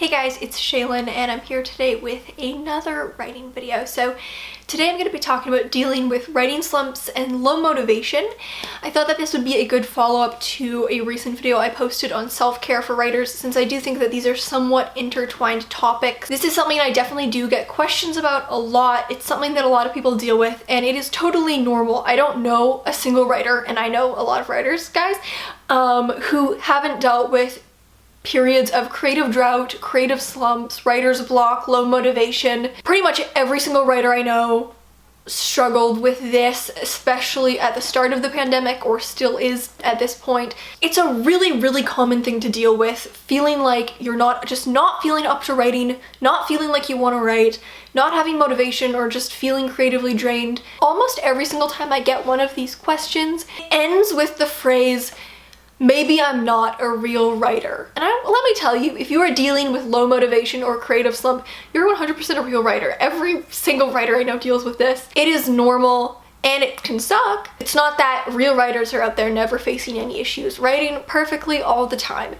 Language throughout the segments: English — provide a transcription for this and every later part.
Hey guys, it's Shaylin and I'm here today with another writing video. So today I'm going to be talking about dealing with writing slumps and low motivation. I thought that this would be a good follow-up to a recent video I posted on self-care for writers, since I do think that these are somewhat intertwined topics. This is something I definitely do get questions about a lot. It's something that a lot of people deal with and it is totally normal. I don't know a single writer, and I know a lot of writers, guys, who haven't dealt with periods of creative drought, creative slumps, writer's block, low motivation. Pretty much every single writer I know struggled with this, especially at the start of the pandemic, or still is at this point. It's a really common thing to deal with, feeling like you're not feeling up to writing, not feeling like you want to write, not having motivation, or just feeling creatively drained. Almost every single time I get one of these questions, it ends with the phrase, "Maybe I'm not a real writer." And let me tell you, if you are dealing with low motivation or creative slump, you're 100% a real writer. Every single writer I know deals with this. It is normal and it can suck. It's not that real writers are out there never facing any issues, writing perfectly all the time.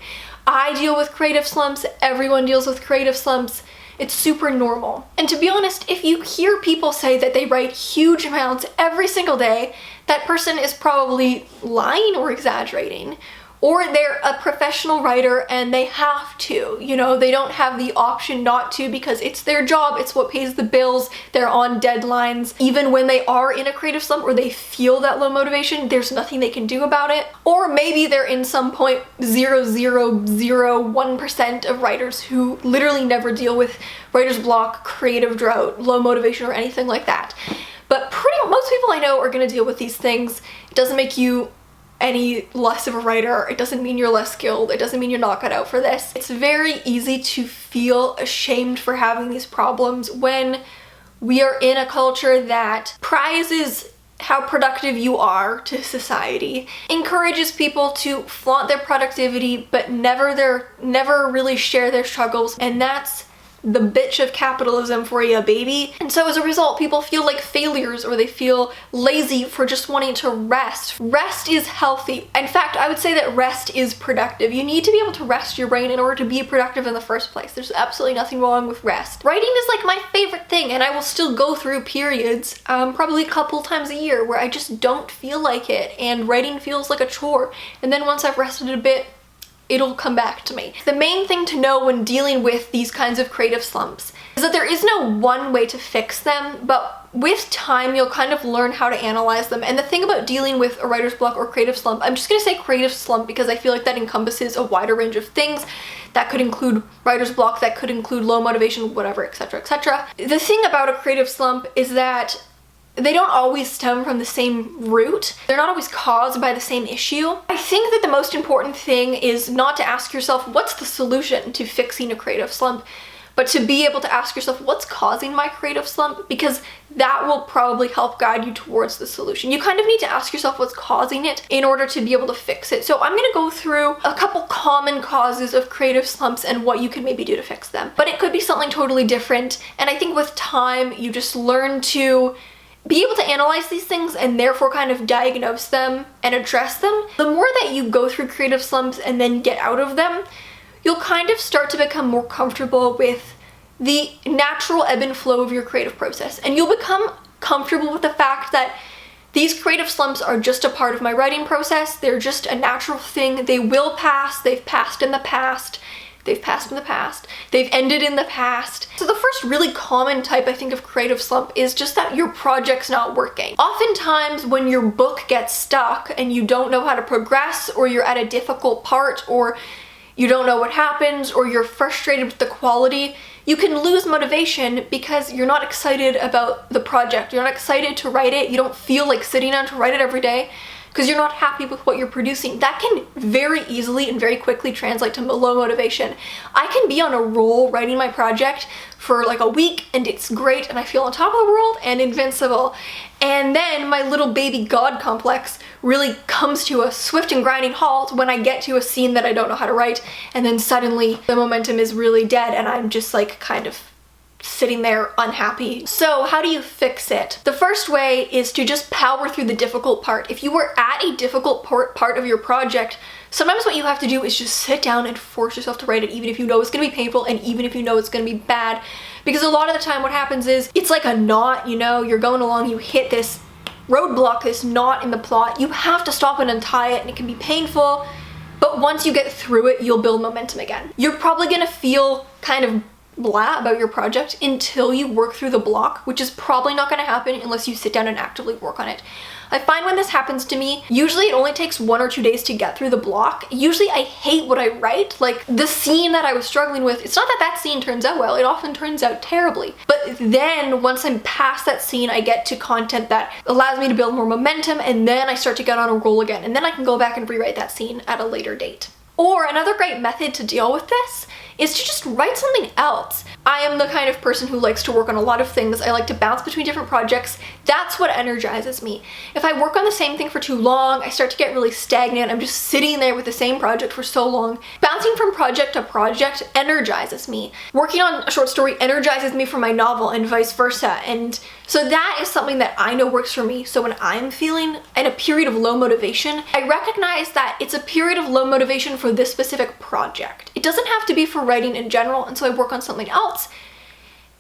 I deal with creative slumps. Everyone deals with creative slumps. It's super normal. And to be honest, if you hear people say that they write huge amounts every single day, that person is probably lying or exaggerating. Or they're a professional writer and they have to, they don't have the option not to because it's their job, it's what pays the bills, they're on deadlines. Even when they are in a creative slump or they feel that low motivation, there's nothing they can do about it. Or maybe they're in some 0.0001% of writers who literally never deal with writer's block, creative drought, low motivation, or anything like that. But most people I know are going to deal with these things. It doesn't make you any less of a writer. It doesn't mean you're less skilled. It doesn't mean you're not cut out for this. It's very easy to feel ashamed for having these problems when we are in a culture that prizes how productive you are to society, encourages people to flaunt their productivity but never really share their struggles, and that's the bitch of capitalism for you, baby. And so as a result, people feel like failures or they feel lazy for just wanting to rest. Rest is healthy. In fact, I would say that rest is productive. You need to be able to rest your brain in order to be productive in the first place. There's absolutely nothing wrong with rest. Writing is like my favorite thing, and I will still go through periods, probably a couple times a year, where I just don't feel like it and writing feels like a chore. And then once I've rested a bit, it'll come back to me. The main thing to know when dealing with these kinds of creative slumps is that there is no one way to fix them, but with time you'll kind of learn how to analyze them. And the thing about dealing with a writer's block or creative slump, I'm just gonna say creative slump because I feel like that encompasses a wider range of things. That could include writer's block, that could include low motivation, whatever, etc, etc. The thing about a creative slump is that they don't always stem from the same root. They're not always caused by the same issue. I think that the most important thing is not to ask yourself, what's the solution to fixing a creative slump? But to be able to ask yourself, what's causing my creative slump? Because that will probably help guide you towards the solution. You kind of need to ask yourself what's causing it in order to be able to fix it. So I'm gonna go through a couple common causes of creative slumps and what you can maybe do to fix them. But it could be something totally different. And I think with time, you just learn to be able to analyze these things and therefore kind of diagnose them and address them. The more that you go through creative slumps and then get out of them, you'll kind of start to become more comfortable with the natural ebb and flow of your creative process. And you'll become comfortable with the fact that these creative slumps are just a part of my writing process. They're just a natural thing. They will pass. They've passed in the past. They've passed in the past. They've ended in the past. So the first really common type, I think, of creative slump is just that your project's not working. Oftentimes when your book gets stuck and you don't know how to progress, or you're at a difficult part, or you don't know what happens, or you're frustrated with the quality, you can lose motivation because you're not excited about the project. You're not excited to write it. You don't feel like sitting down to write it every day, because you're not happy with what you're producing. That can very easily and very quickly translate to low motivation. I can be on a roll writing my project for like a week and it's great and I feel on top of the world and invincible. And then my little baby god complex really comes to a swift and grinding halt when I get to a scene that I don't know how to write, and then suddenly the momentum is really dead and I'm just like kind of sitting there unhappy. So how do you fix it? The first way is to just power through the difficult part. If you were at a difficult part of your project, Sometimes what you have to do is just sit down and force yourself to write it, even if you know it's gonna be painful and even if you know it's gonna be bad. Because a lot of the time what happens is, it's like a knot, you know, you're going along, you hit this roadblock, this knot in the plot, you have to stop and untie it, and it can be painful, but once you get through it, you'll build momentum again. You're probably gonna feel kind of blah about your project until you work through the block, which is probably not gonna happen unless you sit down and actively work on it. I find when this happens to me, usually it only takes 1 or 2 days to get through the block. Usually I hate what I write. Like, the scene that I was struggling with, it's not that that scene turns out well, it often turns out terribly. But then once I'm past that scene, I get to content that allows me to build more momentum, and then I start to get on a roll again, and then I can go back and rewrite that scene at a later date. Or another great method to deal with this is to just write something else. I am the kind of person who likes to work on a lot of things. I like to bounce between different projects. That's what energizes me. If I work on the same thing for too long, I start to get really stagnant. I'm just sitting there with the same project for so long. Bouncing from project to project energizes me. Working on a short story energizes me for my novel and vice versa. And so that is something that I know works for me. So when I'm feeling in a period of low motivation, I recognize that it's a period of low motivation for this specific project. It doesn't have to be for writing in general, and so I work on something else.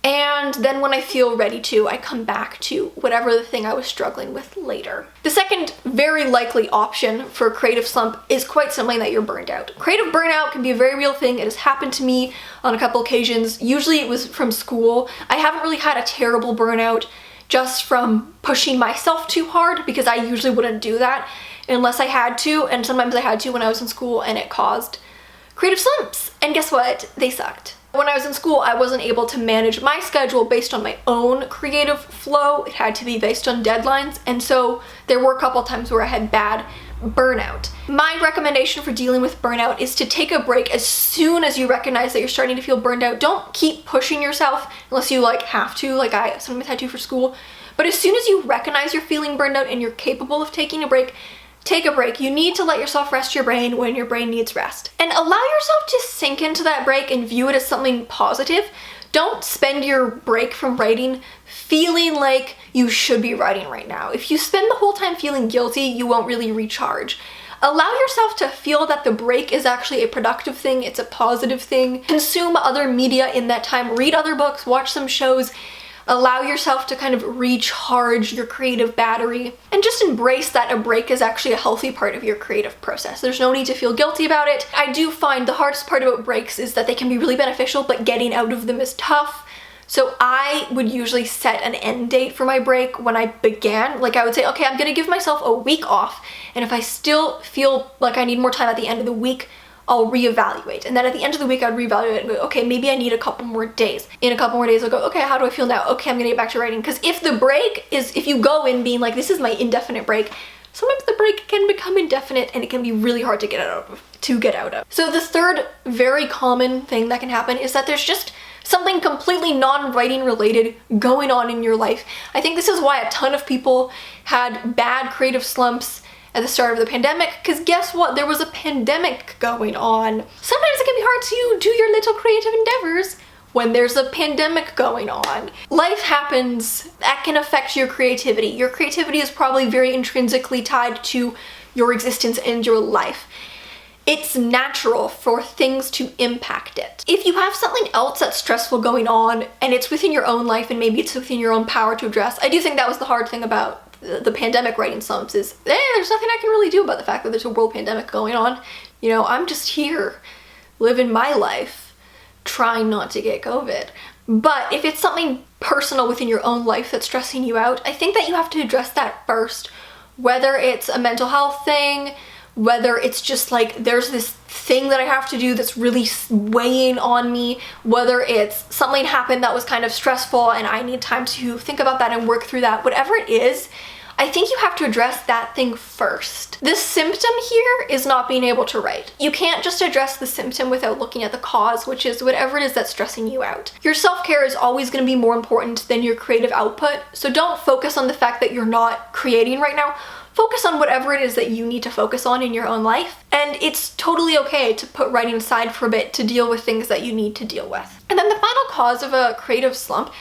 And then when I feel ready to, I come back to whatever the thing I was struggling with later. The second very likely option for a creative slump is quite simply that you're burned out. Creative burnout can be a very real thing. It has happened to me on a couple occasions. Usually it was from school. I haven't really had a terrible burnout just from pushing myself too hard, because I usually wouldn't do that unless I had to, and sometimes I had to when I was in school, and it caused creative slumps. And guess what? They sucked. When I was in school, I wasn't able to manage my schedule based on my own creative flow. It had to be based on deadlines, and so there were a couple times where I had bad burnout. My recommendation for dealing with burnout is to take a break as soon as you recognize that you're starting to feel burned out. Don't keep pushing yourself unless you have to, like I sometimes had to for school. But as soon as you recognize you're feeling burned out and you're capable of taking a break, take a break. You need to let yourself rest your brain when your brain needs rest. And allow yourself to sink into that break and view it as something positive. Don't spend your break from writing feeling like you should be writing right now. If you spend the whole time feeling guilty, you won't really recharge. Allow yourself to feel that the break is actually a productive thing, it's a positive thing. Consume other media in that time, read other books, watch some shows. Allow yourself to kind of recharge your creative battery, and just embrace that a break is actually a healthy part of your creative process. There's no need to feel guilty about it. I do find the hardest part about breaks is that they can be really beneficial, but getting out of them is tough. So I would usually set an end date for my break when I began. Like, I would say, okay, I'm gonna give myself a week off, and if I still feel like I need more time at the end of the week, I'll reevaluate. And then at the end of the week, I'd reevaluate and go, okay, maybe I need a couple more days. In a couple more days, I'll go, okay, how do I feel now? Okay, I'm gonna get back to writing. Because if the break is, if you go in being like, this is my indefinite break, sometimes the break can become indefinite and it can be really hard to get out of. So the third very common thing that can happen is that there's just something completely non-writing related going on in your life. I think this is why a ton of people had bad creative slumps at the start of the pandemic, because guess what? There was a pandemic going on. Sometimes it can be hard to do your little creative endeavors when there's a pandemic going on. Life happens. That can affect your creativity. Your creativity is probably very intrinsically tied to your existence and your life. It's natural for things to impact it. If you have something else that's stressful going on and it's within your own life and maybe it's within your own power to address, I do think that was the hard thing about the pandemic writing slumps is, there's nothing I can really do about the fact that there's a world pandemic going on. You know, I'm just here living my life, trying not to get COVID. But if it's something personal within your own life that's stressing you out, I think that you have to address that first. Whether it's a mental health thing, whether it's just like there's this thing that I have to do that's really weighing on me, whether it's something happened that was kind of stressful and I need time to think about that and work through that, whatever it is, I think you have to address that thing first. The symptom here is not being able to write. You can't just address the symptom without looking at the cause, which is whatever it is that's stressing you out. Your self-care is always going to be more important than your creative output, so don't focus on the fact that you're not creating right now. Focus on whatever it is that you need to focus on in your own life. And it's totally okay to put writing aside for a bit to deal with things that you need to deal with. And then the final cause of a creative slump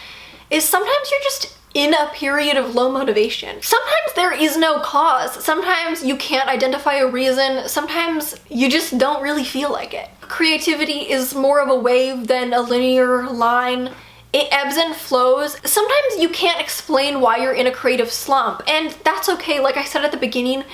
is sometimes you're just in a period of low motivation. Sometimes there is no cause. Sometimes you can't identify a reason. Sometimes you just don't really feel like it. Creativity is more of a wave than a linear line. It ebbs and flows. Sometimes you can't explain why you're in a creative slump, and that's okay. Like I said at the beginning,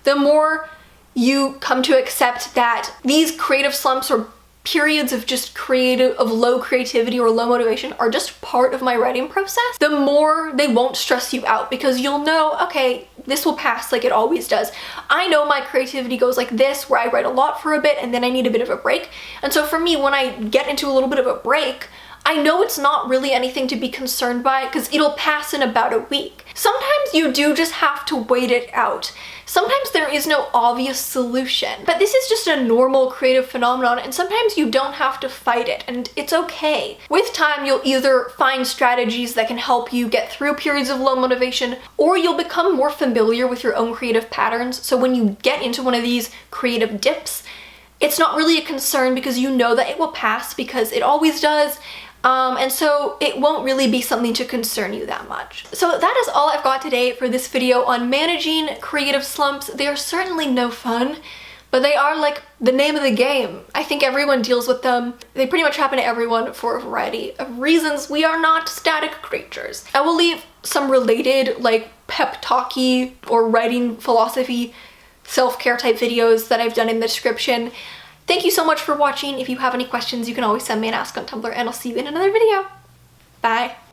the more you come to accept that these creative slumps or periods of just low creativity or low motivation are just part of my writing process, the more they won't stress you out, because you'll know, okay, this will pass like it always does. I know my creativity goes like this, where I write a lot for a bit and then I need a bit of a break. And so for me, when I get into a little bit of a break, I know it's not really anything to be concerned by, because it'll pass in about a week. Sometimes you do just have to wait it out. Sometimes there is no obvious solution, but this is just a normal creative phenomenon, and sometimes you don't have to fight it, and it's okay. With time, you'll either find strategies that can help you get through periods of low motivation, or you'll become more familiar with your own creative patterns, so when you get into one of these creative dips, it's not really a concern, because you know that it will pass, because it always does. And so it won't really be something to concern you that much. So that is all I've got today for this video on managing creative slumps. They are certainly no fun, but they are like the name of the game. I think everyone deals with them. They pretty much happen to everyone for a variety of reasons. We are not static creatures. I will leave some related like pep talky or writing philosophy, self-care type videos that I've done in the description. Thank you so much for watching. If you have any questions, you can always send me an ask on Tumblr, and I'll see you in another video. Bye.